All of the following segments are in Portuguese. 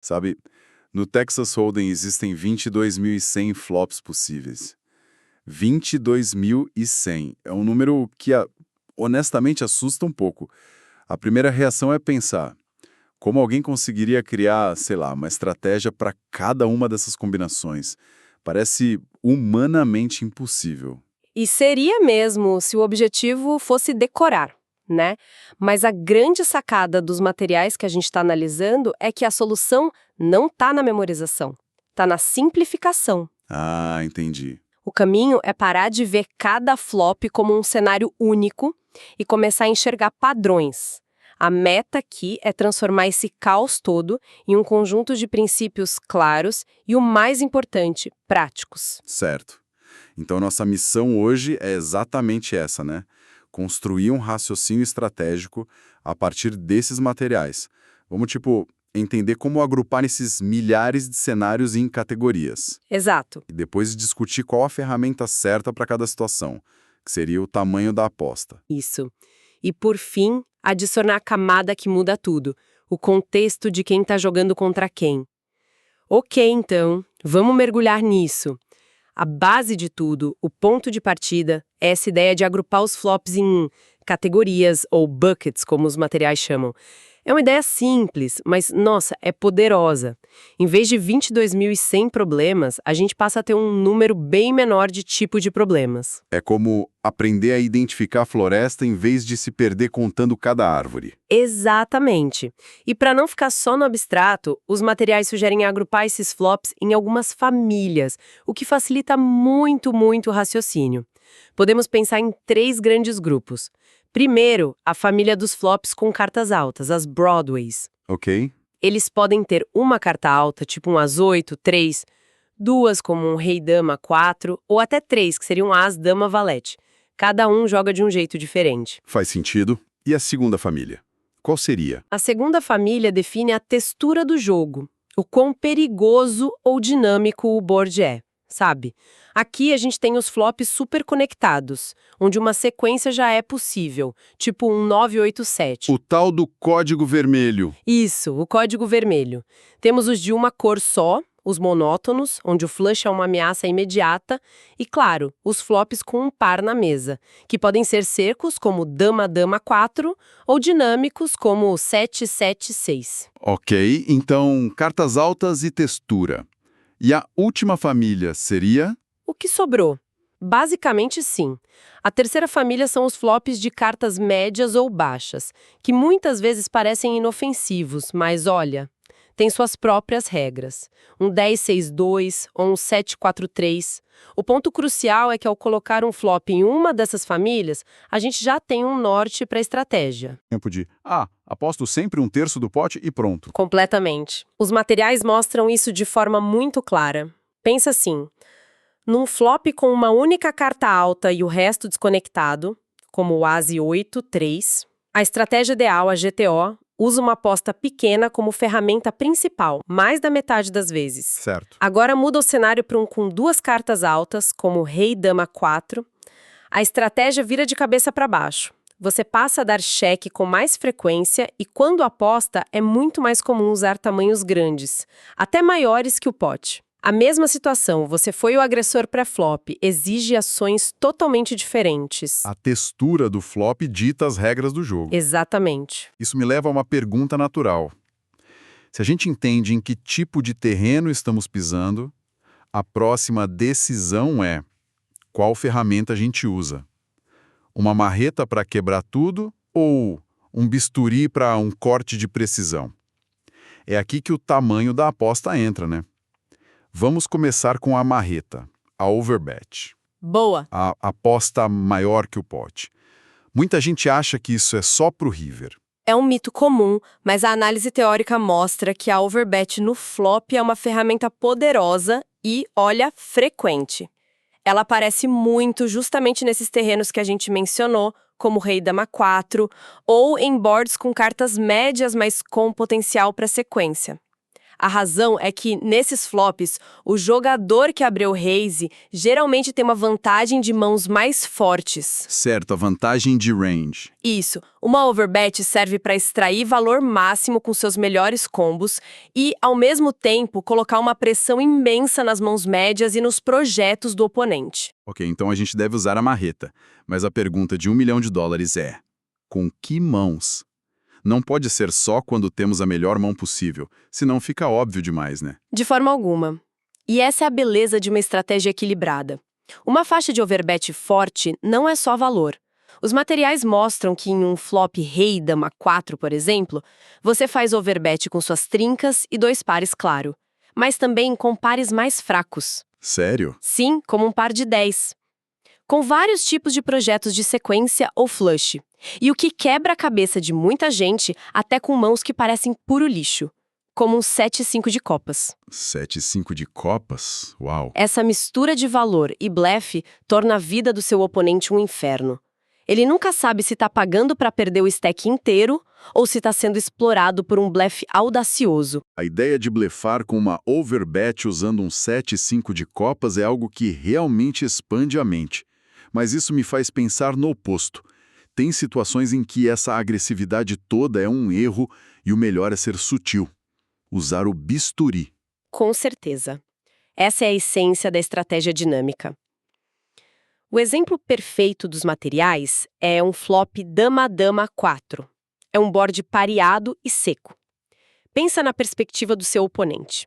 Sabe, no Texas Hold'em existem 22.100 flops possíveis. 22.100. É um número que, honestamente, assusta um pouco. A primeira reação é pensar, como alguém conseguiria criar, sei lá, uma estratégia para cada uma dessas combinações? Parece humanamente impossível. E seria mesmo se o objetivo fosse decorar, né? Mas a grande sacada dos materiais que a gente está analisando é que a solução não está na memorização, está na simplificação. Ah, entendi. O caminho é parar de ver cada flop como um cenário único e começar a enxergar padrões. A meta aqui é transformar esse caos todo em um conjunto de princípios claros e, o mais importante, práticos. Certo. Então, nossa missão hoje é exatamente essa, né? Construir um raciocínio estratégico a partir desses materiais. Vamos, entender como agrupar esses milhares de cenários em categorias. Exato. E depois discutir qual a ferramenta certa para cada situação, que seria o tamanho da aposta. Isso. E, por fim, adicionar a camada que muda tudo, o contexto de quem está jogando contra quem. Ok, então, vamos mergulhar nisso. A base de tudo, o ponto de partida, é essa ideia de agrupar os flops em categorias ou buckets, como os materiais chamam. É uma ideia simples, mas, nossa, é poderosa. Em vez de 22.100 problemas, a gente passa a ter um número bem menor de tipo de problemas. É como aprender a identificar a floresta em vez de se perder contando cada árvore. Exatamente. E para não ficar só no abstrato, os materiais sugerem agrupar esses flops em algumas famílias, o que facilita muito, muito o raciocínio. Podemos pensar em 3 grandes grupos. Primeiro, a família dos flops com cartas altas, as Broadways. Ok? Eles podem ter uma carta alta, tipo um As-8, 3, duas como um Rei-Dama, 4, ou até 3, que seriam As-Dama, Valete. Cada um joga de um jeito diferente. Faz sentido. E a segunda família? Qual seria? A segunda família define a textura do jogo, o quão perigoso ou dinâmico o board é, sabe? Aqui a gente tem os flops super conectados, onde uma sequência já é possível, tipo um 987. O tal do código vermelho. Isso, o código vermelho. Temos os de uma cor só, os monótonos, onde o flush é uma ameaça imediata, e, claro, os flops com um par na mesa, que podem ser secos, como Dama-Dama 4, ou dinâmicos, como 7-7-6. Ok, então cartas altas e textura. E a última família seria? O que sobrou? Basicamente, sim. A terceira família são os flops de cartas médias ou baixas, que muitas vezes parecem inofensivos, mas olha, tem suas próprias regras. Um 10-6-2 ou um 7-4-3. O ponto crucial é que ao colocar um flop em uma dessas famílias, a gente já tem um norte para a estratégia. Tempo de, aposto sempre 1/3 do pote e pronto. Completamente. Os materiais mostram isso de forma muito clara. Pensa assim, num flop com uma única carta alta e o resto desconectado, como o As-8, 3, a estratégia ideal, a GTO, usa uma aposta pequena como ferramenta principal, mais da metade das vezes. Certo. Agora muda o cenário para um com 2 cartas altas, como Rei-Dama 4. A estratégia vira de cabeça para baixo. Você passa a dar cheque com mais frequência e, quando aposta, é muito mais comum usar tamanhos grandes, até maiores que o pote. A mesma situação, você foi o agressor pré-flop, exige ações totalmente diferentes. A textura do flop dita as regras do jogo. Exatamente. Isso me leva a uma pergunta natural. Se a gente entende em que tipo de terreno estamos pisando, a próxima decisão é qual ferramenta a gente usa. Uma marreta para quebrar tudo ou um bisturi para um corte de precisão? É aqui que o tamanho da aposta entra, né? Vamos começar com a marreta, a overbet. Boa! A aposta maior que o pote. Muita gente acha que isso é só pro River. É um mito comum, mas a análise teórica mostra que a overbet no flop é uma ferramenta poderosa e, olha, frequente. Ela aparece muito justamente nesses terrenos que a gente mencionou, como Rei-Dama 4, ou em boards com cartas médias, mas com potencial para sequência. A razão é que, nesses flops, o jogador que abriu o raise geralmente tem uma vantagem de mãos mais fortes. Certo, a vantagem de range. Isso, uma overbet serve para extrair valor máximo com seus melhores combos e, ao mesmo tempo, colocar uma pressão imensa nas mãos médias e nos projetos do oponente. Ok, então a gente deve usar a marreta. Mas a pergunta de $1 milhão é: com que mãos? Não pode ser só quando temos a melhor mão possível, senão fica óbvio demais, né? De forma alguma. E essa é a beleza de uma estratégia equilibrada. Uma faixa de overbet forte não é só valor. Os materiais mostram que em um flop rei dama 4, por exemplo, você faz overbet com suas trincas e 2 pares claro, mas também com pares mais fracos. Sério? Sim, como um par de 10. Com vários tipos de projetos de sequência ou flush. E o que quebra a cabeça de muita gente, até com mãos que parecem puro lixo, como um 7-5 de copas. 7-5 de copas? Uau! Essa mistura de valor e blefe torna a vida do seu oponente um inferno. Ele nunca sabe se está pagando para perder o stack inteiro ou se está sendo explorado por um blefe audacioso. A ideia de blefar com uma overbet usando um 7-5 de copas é algo que realmente expande a mente. Mas isso me faz pensar no oposto. Tem situações em que essa agressividade toda é um erro e o melhor é ser sutil. Usar o bisturi. Com certeza. Essa é a essência da estratégia dinâmica. O exemplo perfeito dos materiais é um flop dama-dama 4. É um board pareado e seco. Pensa na perspectiva do seu oponente.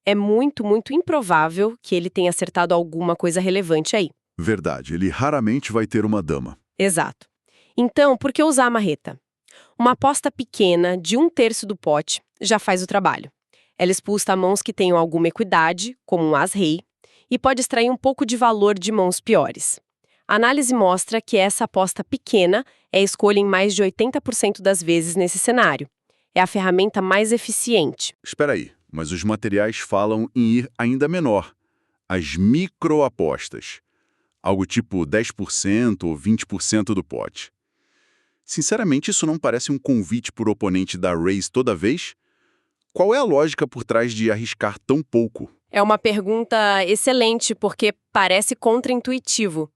É muito improvável que ele tenha acertado alguma coisa relevante aí. Verdade, ele raramente vai ter uma dama. Exato. Então, por que usar a marreta? Uma aposta pequena de 1/3 do pote já faz o trabalho. Ela expulsa mãos que tenham alguma equidade, como um as-rei, e pode extrair um pouco de valor de mãos piores. A análise mostra que essa aposta pequena é a escolha em mais de 80% das vezes nesse cenário. É a ferramenta mais eficiente. Espera aí, mas os materiais falam em ir ainda menor. As microapostas. Algo tipo 10% ou 20% do pote. Sinceramente, isso não parece um convite por oponente dar raise toda vez? Qual é a lógica por trás de arriscar tão pouco? É uma pergunta excelente porque parece contraintuitivo.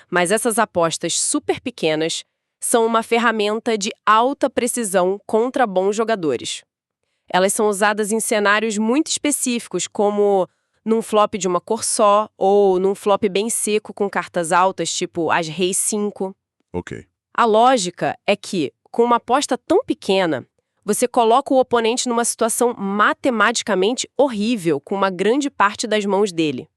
Mas essas apostas super pequenas são uma ferramenta de alta precisão contra bons jogadores. Elas são usadas em cenários muito específicos, como num flop de uma cor só ou num flop bem seco com cartas altas, tipo as rei 5. Ok. A lógica é que, com uma aposta tão pequena, você coloca o oponente numa situação matematicamente horrível com uma grande parte das mãos dele.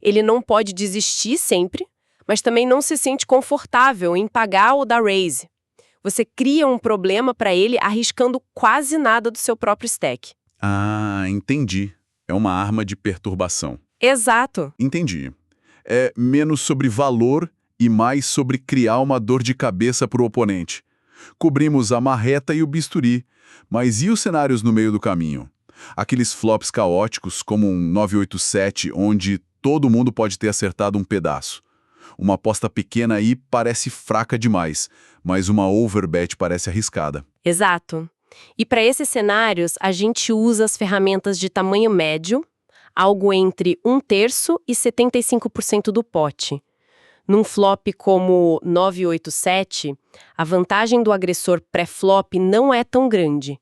Ele não pode desistir sempre, mas também não se sente confortável em pagar ou dar raise. Você cria um problema para ele arriscando quase nada do seu próprio stack. Ah, entendi. É uma arma de perturbação. Exato. Entendi. É menos sobre valor e mais sobre criar uma dor de cabeça para o oponente. Cobrimos a marreta e o bisturi, mas e os cenários no meio do caminho? Aqueles flops caóticos, como um 987, onde todo mundo pode ter acertado um pedaço. Uma aposta pequena aí parece fraca demais, mas uma overbet parece arriscada. Exato. E para esses cenários, a gente usa as ferramentas de tamanho médio, algo entre 1/3 e 75% do pote. Num flop como 987, a vantagem do agressor pré-flop não é tão grande.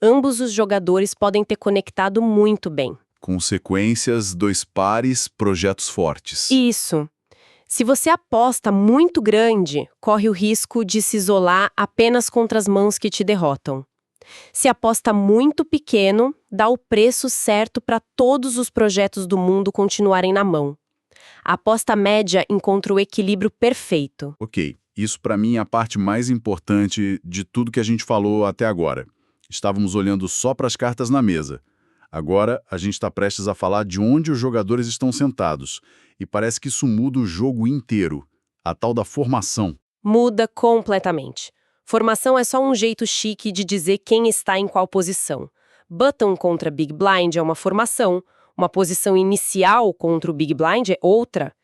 Ambos os jogadores podem ter conectado muito bem. Consequências, 2 pares, projetos fortes. Isso. Se você aposta muito grande, corre o risco de se isolar apenas contra as mãos que te derrotam. Se aposta muito pequeno, dá o preço certo para todos os projetos do mundo continuarem na mão. A aposta média encontra o equilíbrio perfeito. Ok, isso para mim é a parte mais importante de tudo que a gente falou até agora. Estávamos olhando só para as cartas na mesa. Agora a gente está prestes a falar de onde os jogadores estão sentados. E parece que isso muda o jogo inteiro. A tal da formação. Muda completamente. Formação é só um jeito chique de dizer quem está em qual posição. Button contra Big Blind é uma formação. Uma posição inicial contra o Big Blind é outra.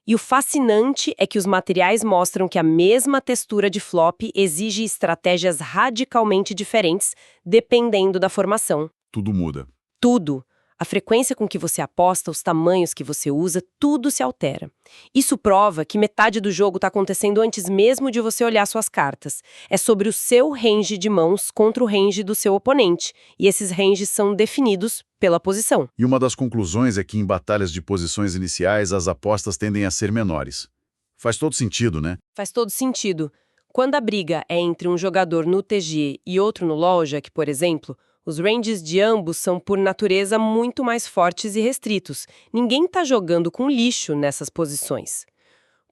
E o fascinante é que os materiais mostram que a mesma textura de flop exige estratégias radicalmente diferentes, dependendo da formação. Tudo muda. Tudo. A frequência com que você aposta, os tamanhos que você usa, tudo se altera. Isso prova que metade do jogo está acontecendo antes mesmo de você olhar suas cartas. É sobre o seu range de mãos contra o range do seu oponente. E esses ranges são definidos pela posição. E uma das conclusões é que em batalhas de posições iniciais as apostas tendem a ser menores. Faz todo sentido, né? Faz todo sentido. Quando a briga é entre um jogador no TG e outro no LoLjack, por exemplo, os ranges de ambos são, por natureza, muito mais fortes e restritos. Ninguém está jogando com lixo nessas posições.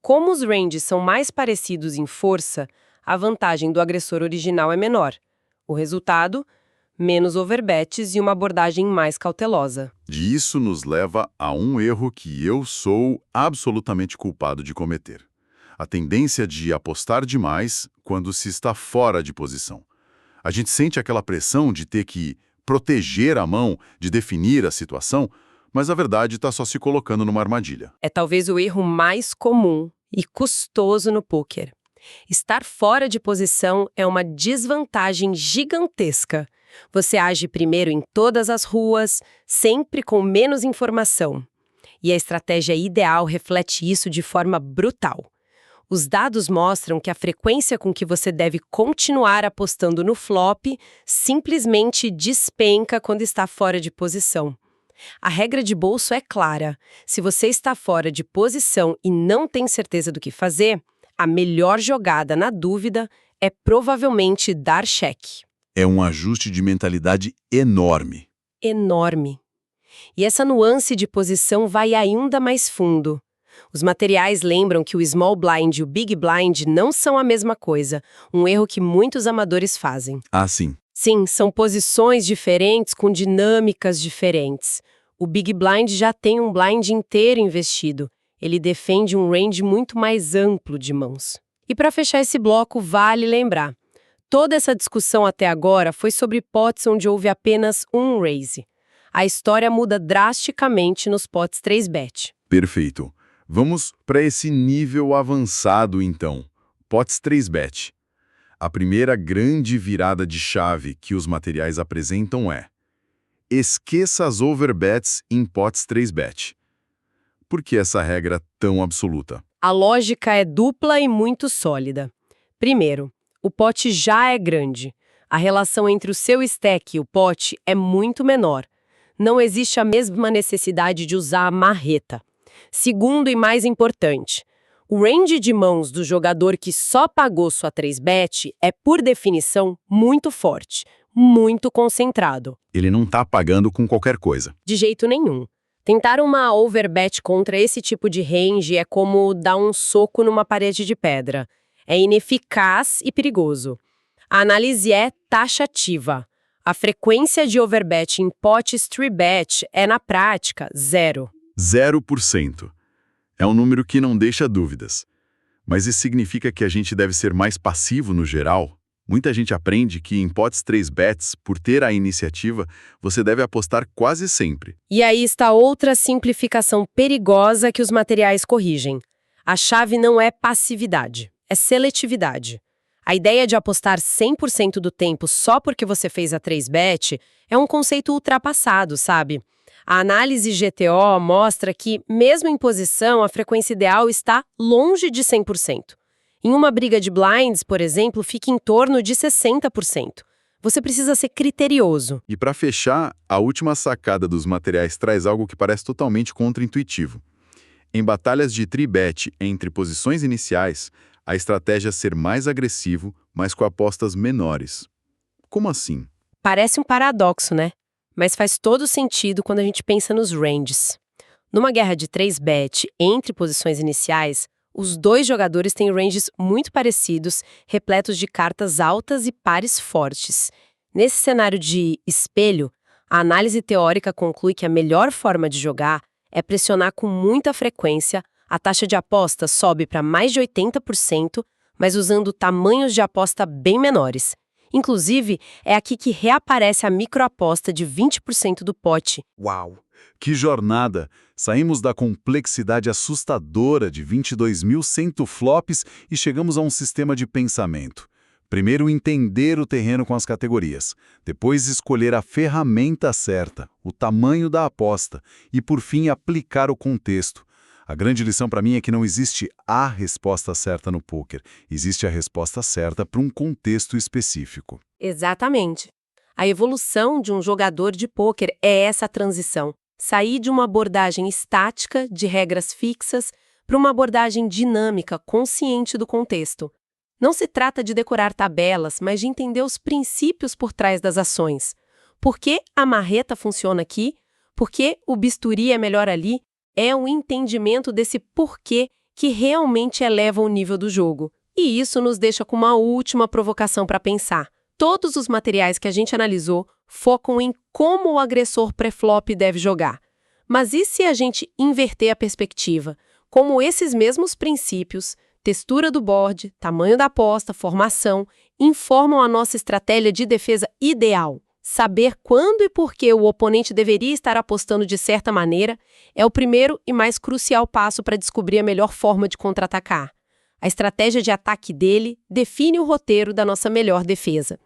Como os ranges são mais parecidos em força, a vantagem do agressor original é menor. O resultado? Menos overbets e uma abordagem mais cautelosa. E isso nos leva a um erro que eu sou absolutamente culpado de cometer. A tendência de apostar demais quando se está fora de posição. A gente sente aquela pressão de ter que proteger a mão, de definir a situação, mas a verdade está só se colocando numa armadilha. É talvez o erro mais comum e custoso no pôquer. Estar fora de posição é uma desvantagem gigantesca. Você age primeiro em todas as ruas, sempre com menos informação. E a estratégia ideal reflete isso de forma brutal. Os dados mostram que a frequência com que você deve continuar apostando no flop simplesmente despenca quando está fora de posição. A regra de bolso é clara. Se você está fora de posição e não tem certeza do que fazer, a melhor jogada, na dúvida, é provavelmente dar cheque. É um ajuste de mentalidade enorme. Enorme. E essa nuance de posição vai ainda mais fundo. Os materiais lembram que o small blind e o big blind não são a mesma coisa, um erro que muitos amadores fazem. Ah, sim. Sim, são posições diferentes com dinâmicas diferentes. O big blind já tem um blind inteiro investido. Ele defende um range muito mais amplo de mãos. E para fechar esse bloco, vale lembrar: toda essa discussão até agora foi sobre pots onde houve apenas um raise. A história muda drasticamente nos pots 3-bet. Perfeito. Vamos para esse nível avançado, então. Pots 3-bet. A primeira grande virada de chave que os materiais apresentam é: esqueça as overbets em pots 3-bet. Por que essa regra tão absoluta? A lógica é dupla e muito sólida. Primeiro, o pote já é grande. A relação entre o seu stack e o pote é muito menor. Não existe a mesma necessidade de usar a marreta. Segundo e mais importante, o range de mãos do jogador que só pagou sua 3-bet é, por definição, muito forte, muito concentrado. Ele não está pagando com qualquer coisa. De jeito nenhum. Tentar uma overbet contra esse tipo de range é como dar um soco numa parede de pedra. É ineficaz e perigoso. A análise é taxativa. A frequência de overbet em potes 3-bet é, na prática, 0. 0%. É um número que não deixa dúvidas. Mas isso significa que a gente deve ser mais passivo no geral? Muita gente aprende que em pots 3-bets, por ter a iniciativa, você deve apostar quase sempre. E aí está outra simplificação perigosa que os materiais corrigem. A chave não é passividade, é seletividade. A ideia de apostar 100% do tempo só porque você fez a 3-bet é um conceito ultrapassado, sabe? A análise GTO mostra que, mesmo em posição, a frequência ideal está longe de 100%. Em uma briga de blinds, por exemplo, fica em torno de 60%. Você precisa ser criterioso. E para fechar, a última sacada dos materiais traz algo que parece totalmente contraintuitivo. Em batalhas de 3-bet entre posições iniciais, a estratégia é ser mais agressivo, mas com apostas menores. Como assim? Parece um paradoxo, né? Mas faz todo sentido quando a gente pensa nos ranges. Numa guerra de 3-bet entre posições iniciais, os dois jogadores têm ranges muito parecidos, repletos de cartas altas e pares fortes. Nesse cenário de espelho, a análise teórica conclui que a melhor forma de jogar é pressionar com muita frequência, a taxa de aposta sobe para mais de 80%, mas usando tamanhos de aposta bem menores. Inclusive, é aqui que reaparece a microaposta de 20% do pote. Uau! Que jornada! Saímos da complexidade assustadora de 22.100 flops e chegamos a um sistema de pensamento. Primeiro, entender o terreno com as categorias. Depois, escolher a ferramenta certa, o tamanho da aposta. E, por fim, aplicar o contexto. A grande lição para mim é que não existe a resposta certa no pôquer. Existe a resposta certa para um contexto específico. Exatamente. A evolução de um jogador de pôquer é essa transição. Sair de uma abordagem estática, de regras fixas, para uma abordagem dinâmica, consciente do contexto. Não se trata de decorar tabelas, mas de entender os princípios por trás das ações. Por que a marreta funciona aqui? Por que o bisturi é melhor ali? É um entendimento desse porquê que realmente eleva o nível do jogo. E isso nos deixa com uma última provocação para pensar. Todos os materiais que a gente analisou focam em como o agressor pré-flop deve jogar. Mas e se a gente inverter a perspectiva? Como esses mesmos princípios, textura do board, tamanho da aposta, formação, informam a nossa estratégia de defesa ideal. Saber quando e por que o oponente deveria estar apostando de certa maneira é o primeiro e mais crucial passo para descobrir a melhor forma de contra-atacar. A estratégia de ataque dele define o roteiro da nossa melhor defesa.